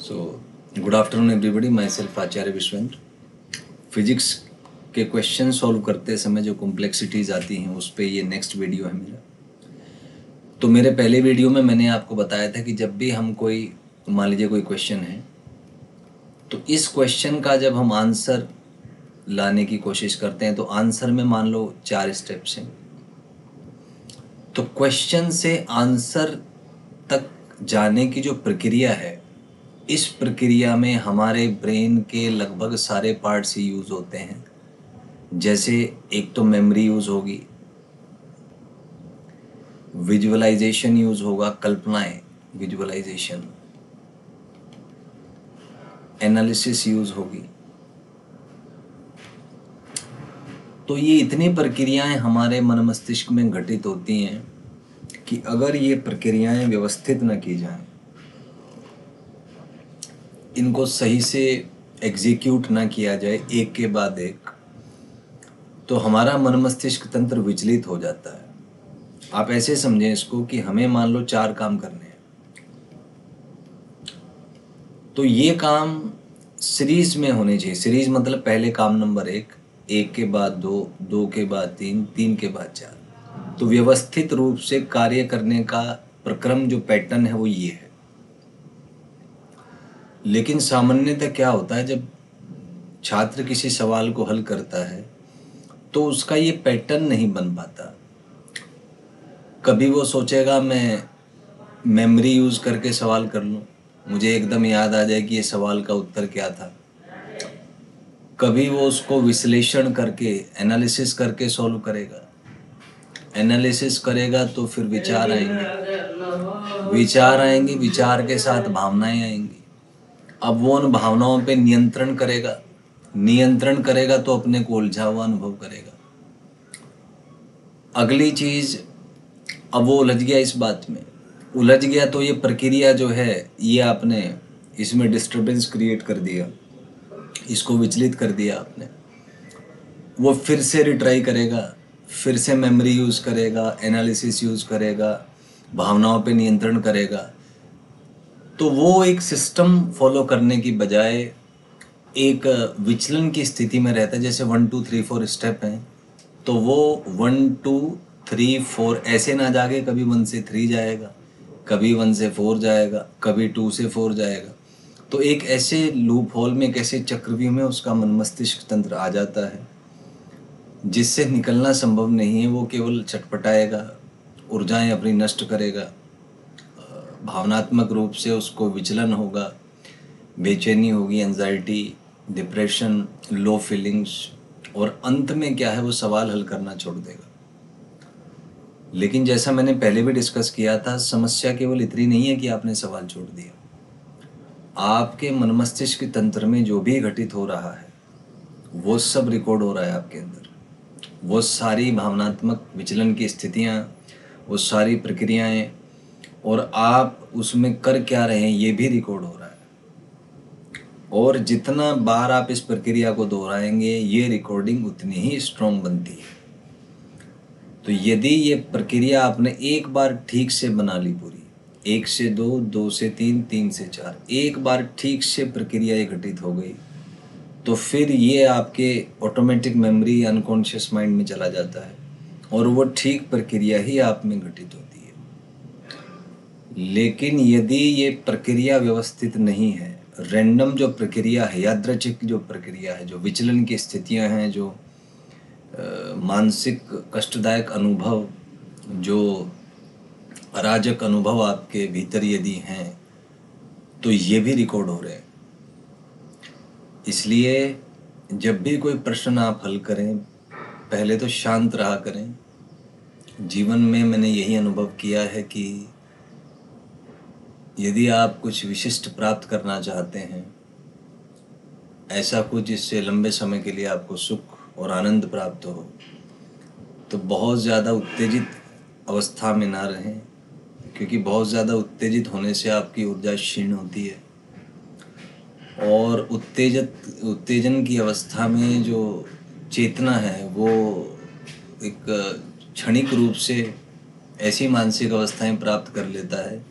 So good afternoon everybody, my self Acharya Vishvendra. Physics के question solve करते समय जो कॉम्प्लेक्सिटीज़ आती हैं उस पर ये नेक्स्ट वीडियो है मेरा। तो मेरे पहले वीडियो में मैंने आपको बताया था कि जब भी हम कोई मान लीजिए कोई क्वेश्चन है तो इस क्वेश्चन का जब हम आंसर लाने की कोशिश करते हैं तो आंसर में मान लो 4 स्टेप्स हैं। तो क्वेश्चन से आंसर तक जाने की जो प्रक्रिया है, इस प्रक्रिया में हमारे ब्रेन के लगभग सारे पार्ट्स ही यूज़ होते हैं। जैसे एक तो मेमोरी यूज़ होगी, विजुअलाइजेशन यूज़ होगा, कल्पनाएं, विजुअलाइजेशन, एनालिसिस यूज़ होगी। तो ये इतनी प्रक्रियाएं हमारे मन मस्तिष्क में घटित होती हैं कि अगर ये प्रक्रियाएं व्यवस्थित न की जाएं, इनको सही से एग्जीक्यूट ना किया जाए एक के बाद एक, तो हमारा मन मस्तिष्क तंत्र विचलित हो जाता है। आप ऐसे समझें इसको कि हमें मान लो 4 काम करने हैं, तो ये काम सीरीज में होने चाहिए। सीरीज मतलब पहले काम नंबर 1, 1 के बाद 2, 2 के बाद 3, 3 के बाद 4। तो व्यवस्थित रूप से कार्य करने का प्रक्रम जो पैटर्न है वो ये है। लेकिन सामान्यतः क्या होता है, जब छात्र किसी सवाल को हल करता है तो उसका ये पैटर्न नहीं बन पाता। कभी वो सोचेगा मैं मेमोरी यूज़ करके सवाल कर लूँ, मुझे एकदम याद आ जाए कि ये सवाल का उत्तर क्या था। कभी वो उसको विश्लेषण करके, एनालिसिस करके सॉल्व करेगा। एनालिसिस करेगा तो फिर विचार आएंगे, विचार के साथ भावनाएं आएंगी। अब वो उन भावनाओं पे नियंत्रण करेगा तो अपने को उलझा हुआ अनुभव करेगा। अगली चीज़, अब वो उलझ गया, इस बात में उलझ गया तो ये प्रक्रिया जो है, ये आपने इसमें डिस्टरबेंस क्रिएट कर दिया, इसको विचलित कर दिया आपने। वो फिर से रिट्राई करेगा, फिर से मेमोरी यूज़ करेगा, एनालिसिस यूज़ करेगा, भावनाओं पे नियंत्रण करेगा। तो वो एक सिस्टम फॉलो करने की बजाय एक विचलन की स्थिति में रहता है। जैसे 1 2 3 4 स्टेप हैं, तो वो 1 2 3 4 ऐसे ना जाके कभी 1 से 3 जाएगा, कभी 1 से 4 जाएगा, कभी 2 से 4 जाएगा। तो एक ऐसे लूप होल में, एक ऐसे चक्रव्यूह में उसका मन मस्तिष्क तंत्र आ जाता है जिससे निकलना संभव नहीं है। वो केवल छटपटाएगा, ऊर्जाएं अपनी नष्ट करेगा, भावनात्मक रूप से उसको विचलन होगा, बेचैनी होगी, एंजाइटी, डिप्रेशन, लो फीलिंग्स, और अंत में क्या है, वो सवाल हल करना छोड़ देगा। लेकिन जैसा मैंने पहले भी डिस्कस किया था, समस्या केवल इतनी नहीं है कि आपने सवाल छोड़ दिया। आपके मन मस्तिष्क तंत्र में जो भी घटित हो रहा है वो सब रिकॉर्ड हो रहा है आपके अंदर। वो सारी भावनात्मक विचलन की स्थितियाँ, वो सारी प्रक्रियाएं, और आप उसमें कर क्या रहे हैं ये भी रिकॉर्ड हो रहा है। और जितना बार आप इस प्रक्रिया को दोहराएंगे, ये रिकॉर्डिंग उतनी ही स्ट्रॉन्ग बनती है। तो यदि ये प्रक्रिया आपने एक बार ठीक से बना ली पूरी, 1 से 2, 2 से 3, 3 से 4, एक बार ठीक से प्रक्रिया घटित हो गई, तो फिर ये आपके ऑटोमेटिक मेमोरी, अनकॉन्शियस माइंड में चला जाता है और वो ठीक प्रक्रिया ही आप में घटित होती है। लेकिन यदि ये प्रक्रिया व्यवस्थित नहीं है, रैंडम जो प्रक्रिया है, यादृच्छिक जो प्रक्रिया है, जो विचलन की स्थितियां हैं, जो मानसिक कष्टदायक अनुभव, जो अराजक अनुभव आपके भीतर यदि हैं, तो ये भी रिकॉर्ड हो रहे हैं। इसलिए जब भी कोई प्रश्न आप हल करें, पहले तो शांत रहा करें। जीवन में मैंने यही अनुभव किया है कि यदि आप कुछ विशिष्ट प्राप्त करना चाहते हैं, ऐसा कुछ जिससे लंबे समय के लिए आपको सुख और आनंद प्राप्त हो, तो बहुत ज़्यादा उत्तेजित अवस्था में ना रहें, क्योंकि बहुत ज़्यादा उत्तेजित होने से आपकी ऊर्जा क्षीण होती है। और उत्तेजन की अवस्था में जो चेतना है वो एक क्षणिक रूप से ऐसी मानसिक अवस्थाएं प्राप्त कर लेता है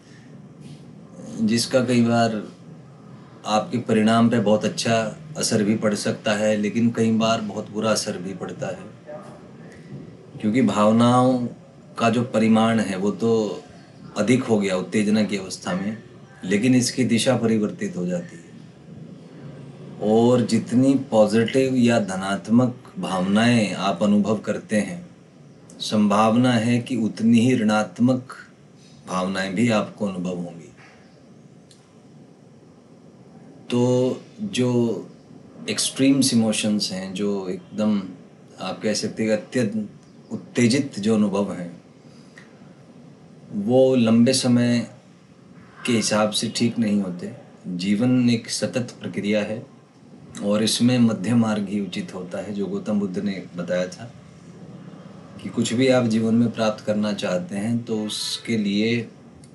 जिसका कई बार आपके परिणाम पे बहुत अच्छा असर भी पड़ सकता है, लेकिन कई बार बहुत बुरा असर भी पड़ता है, क्योंकि भावनाओं का जो परिमाण है वो तो अधिक हो गया उत्तेजना की अवस्था में, लेकिन इसकी दिशा परिवर्तित हो जाती है। और जितनी पॉजिटिव या धनात्मक भावनाएं आप अनुभव करते हैं, संभावना है कि उतनी ही ऋणात्मक भावनाएं भी आपको अनुभव होंगी। तो जो एक्सट्रीम्स इमोशंस हैं, जो एकदम आप कह सकते हैं अत्यंत उत्तेजित जो अनुभव हैं, वो लंबे समय के हिसाब से ठीक नहीं होते। जीवन एक सतत प्रक्रिया है और इसमें मध्य मार्ग ही उचित होता है, जो गौतम बुद्ध ने बताया था कि कुछ भी आप जीवन में प्राप्त करना चाहते हैं तो उसके लिए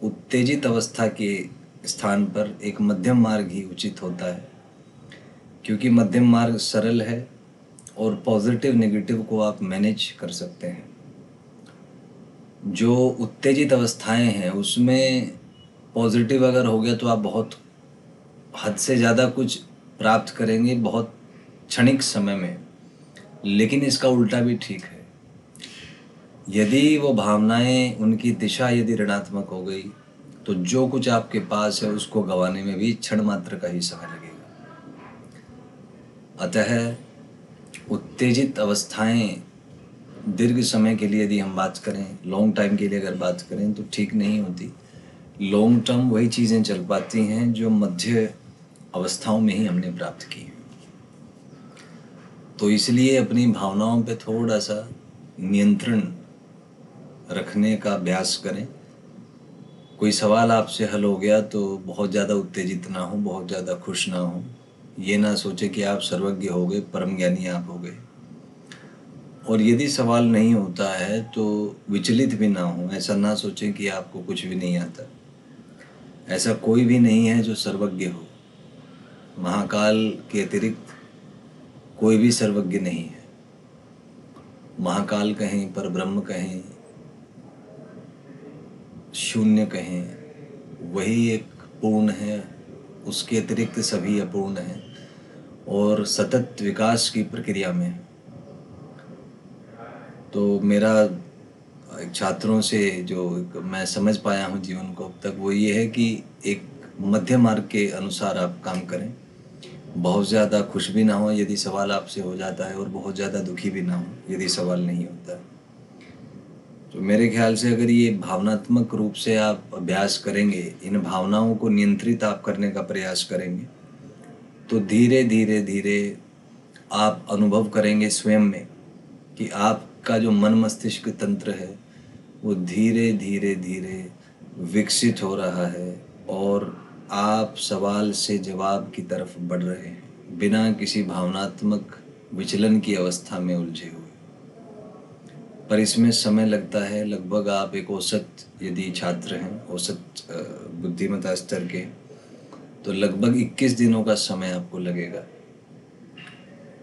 उत्तेजित अवस्था के स्थान पर एक मध्यम मार्ग ही उचित होता है, क्योंकि मध्यम मार्ग सरल है और पॉजिटिव नेगेटिव को आप मैनेज कर सकते हैं। जो उत्तेजित अवस्थाएं हैं उसमें पॉजिटिव अगर हो गया तो आप बहुत हद से ज़्यादा कुछ प्राप्त करेंगे बहुत क्षणिक समय में, लेकिन इसका उल्टा भी ठीक है। यदि वो भावनाएं उनकी दिशा यदि ऋणात्मक हो गई तो जो कुछ आपके पास है उसको गंवाने में भी क्षण मात्र का ही समय लगेगा। अतः उत्तेजित अवस्थाएं दीर्घ समय के लिए यदि हम बात करें, लॉन्ग टाइम के लिए अगर बात करें तो ठीक नहीं होती। लॉन्ग टर्म वही चीज़ें चल पाती हैं जो मध्य अवस्थाओं में ही हमने प्राप्त की हैं। तो इसलिए अपनी भावनाओं पे थोड़ा सा नियंत्रण रखने का अभ्यास करें। कोई सवाल आपसे हल हो गया तो बहुत ज़्यादा उत्तेजित ना हो, बहुत ज़्यादा खुश ना हो। ये ना सोचे कि आप सर्वज्ञ हो गए, परम ज्ञानी आप हो गए। और यदि सवाल नहीं होता है तो विचलित भी ना हो, ऐसा ना सोचें कि आपको कुछ भी नहीं आता। ऐसा कोई भी नहीं है जो सर्वज्ञ हो। महाकाल के अतिरिक्त कोई भी सर्वज्ञ नहीं है। महाकाल कहें, पर ब्रह्म कहें, शून्य कहें, वही एक पूर्ण है, उसके अतिरिक्त सभी अपूर्ण हैं और सतत विकास की प्रक्रिया में। तो मेरा एक छात्रों से जो मैं समझ पाया हूँ जीवन को अब तक, वो ये है कि एक मध्य मार्ग के अनुसार आप काम करें। बहुत ज़्यादा खुश भी ना हो यदि सवाल आपसे हो जाता है और बहुत ज़्यादा दुखी भी ना हो यदि सवाल नहीं होता। तो मेरे ख्याल से अगर ये भावनात्मक रूप से आप अभ्यास करेंगे, इन भावनाओं को नियंत्रित आप करने का प्रयास करेंगे, तो धीरे धीरे धीरे आप अनुभव करेंगे स्वयं में कि आपका जो मन मस्तिष्क तंत्र है वो धीरे धीरे धीरे विकसित हो रहा है और आप सवाल से जवाब की तरफ बढ़ रहे हैं बिना किसी भावनात्मक विचलन की अवस्था में उलझे हुए। पर इसमें समय लगता है। लगभग आप एक औसत यदि छात्र हैं, औसत बुद्धिमत्ता स्तर के, तो लगभग 21 दिनों का समय आपको लगेगा।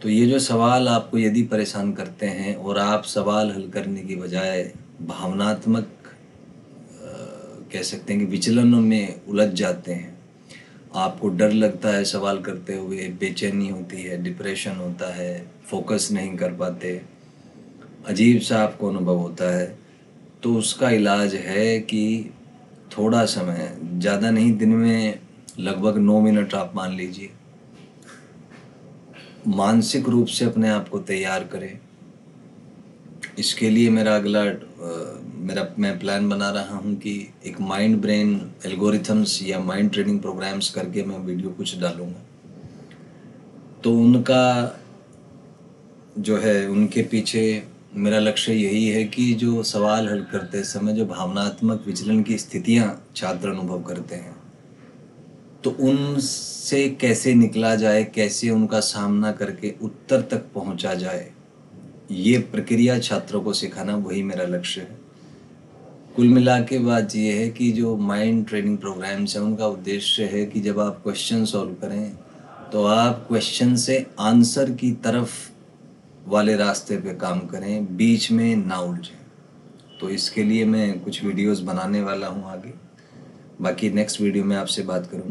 तो ये जो सवाल आपको यदि परेशान करते हैं और आप सवाल हल करने की बजाय भावनात्मक कह सकते हैं कि विचलनों में उलझ जाते हैं, आपको डर लगता है सवाल करते हुए, बेचैनी होती है, डिप्रेशन होता है, फोकस नहीं कर पाते, अजीब सा आपको अनुभव होता है, तो उसका इलाज है कि थोड़ा समय, ज़्यादा नहीं, दिन में लगभग 9 मिनट आप मान लीजिए, मानसिक रूप से अपने आप को तैयार करें। इसके लिए मैं प्लान बना रहा हूँ कि एक माइंड ब्रेन एल्गोरिथम्स या माइंड ट्रेनिंग प्रोग्राम्स करके मैं वीडियो कुछ डालूँगा। तो उनका जो है, उनके पीछे मेरा लक्ष्य यही है कि जो सवाल हल करते समय जो भावनात्मक विचलन की स्थितियाँ छात्र अनुभव करते हैं, तो उनसे कैसे निकला जाए, कैसे उनका सामना करके उत्तर तक पहुंचा जाए, ये प्रक्रिया छात्रों को सिखाना, वही मेरा लक्ष्य है। कुल मिला के बात ये है कि जो माइंड ट्रेनिंग प्रोग्राम्स हैं उनका उद्देश्य है कि जब आप क्वेश्चन सॉल्व करें तो आप क्वेश्चन से आंसर की तरफ वाले रास्ते पे काम करें, बीच में ना उलझें। तो इसके लिए मैं कुछ वीडियोस बनाने वाला हूँ आगे। बाकी नेक्स्ट वीडियो में आपसे बात करूँगा।